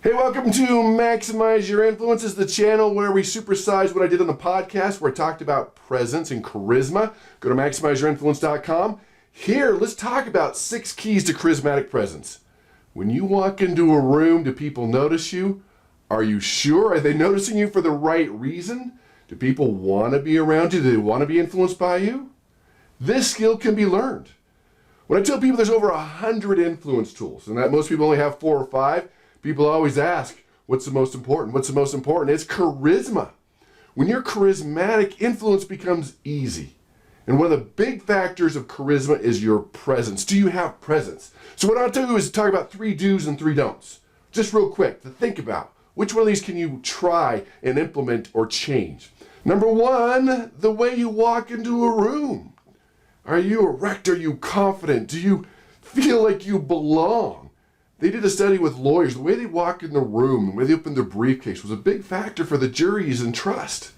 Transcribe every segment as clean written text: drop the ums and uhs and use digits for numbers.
Hey, welcome to Maximize Your Influence. This is the channel where we supersize what I did on the podcast where I talked about presence and charisma. Go to MaximizeYourInfluence.com. Here, let's talk about 6 keys to charismatic presence. When you walk into a room, do people notice you? Are you sure? Are they noticing you for the right reason? Do people want to be around you? Do they want to be influenced by you? This skill can be learned. When I tell people there's over 100 influence tools, and that most people only have 4 or 5, people always ask, what's the most important? What's the most important? It's charisma. When you're charismatic, influence becomes easy. And one of the big factors of charisma is your presence. Do you have presence? So what I'll do is talk about 3 do's and 3 don'ts. Just real quick to think about. Which one of these can you try and implement or change? Number 1, the way you walk into a room. Are you erect? Are you confident? Do you feel like you belong? They did a study with lawyers. The way they walk in the room, the way they open their briefcase was a big factor for the juries and trust.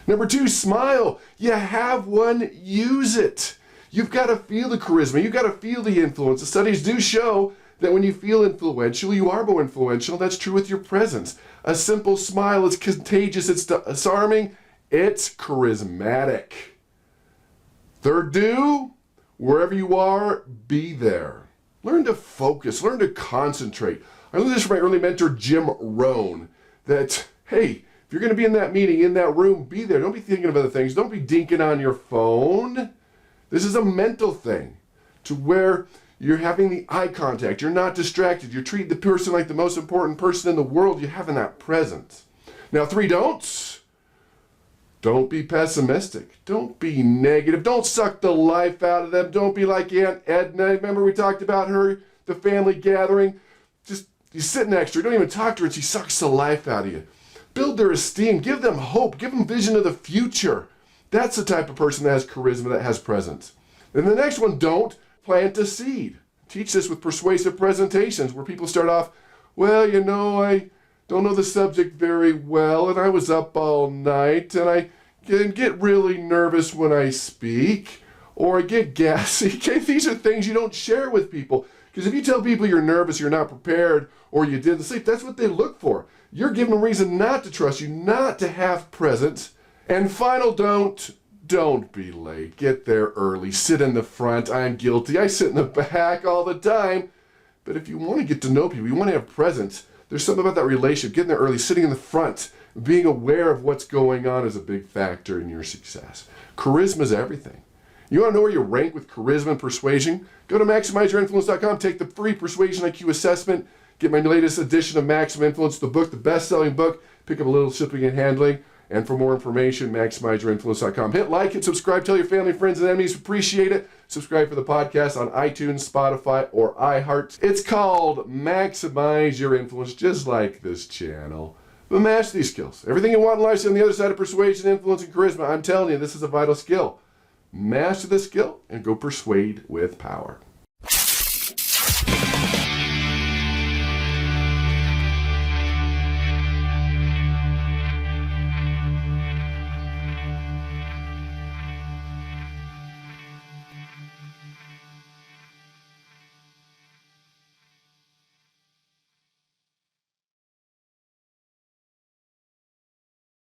Number 2, smile. You have one, use it. You've got to feel the charisma. You've got to feel the influence. The studies do show that when you feel influential, you are more influential. That's true with your presence. A simple smile is contagious. It's disarming. It's charismatic. 3rd do, wherever you are, be there. Learn to focus, learn to concentrate. I learned this from my early mentor, Jim Rohn, that, hey, if you're going to be in that meeting, in that room, be there. Don't be thinking of other things. Don't be dinking on your phone. This is a mental thing to where you're having the eye contact. You're not distracted. You're treating the person like the most important person in the world. You're having that presence. Now, 3 don'ts. Don't be pessimistic. Don't be negative. Don't suck the life out of them. Don't be like Aunt Edna. Remember we talked about her, the family gathering? Just, you sit next to her. Don't even talk to her and she sucks the life out of you. Build their esteem. Give them hope. Give them vision of the future. That's the type of person that has charisma, that has presence. And the next one, don't plant a seed. Teach this with persuasive presentations where people start off, well, you know, I don't know the subject very well, and I was up all night, and I get really nervous when I speak, or I get gassy. Okay, these are things you don't share with people. Because if you tell people you're nervous, you're not prepared, or you didn't sleep, that's what they look for. You're giving them a reason not to trust you, not to have presence. And final don't be late. Get there early. Sit in the front. I'm guilty. I sit in the back all the time. But if you want to get to know people, you want to have presence, there's something about that relationship. Getting there early, sitting in the front, being aware of what's going on is a big factor in your success. Charisma is everything. You want to know where you rank with charisma and persuasion? Go to MaximizeYourInfluence.com, take the free Persuasion IQ assessment, get my latest edition of Maximum Influence, the book, the best-selling book, pick up a little shipping and handling. And for more information, MaximizeYourInfluence.com. Hit like and subscribe. Tell your family, friends, and enemies. Appreciate it. Subscribe for the podcast on iTunes, Spotify, or iHeart. It's called Maximize Your Influence, just like this channel. But master these skills. Everything you want in life is on the other side of persuasion, influence, and charisma. I'm telling you, this is a vital skill. Master this skill and go persuade with power.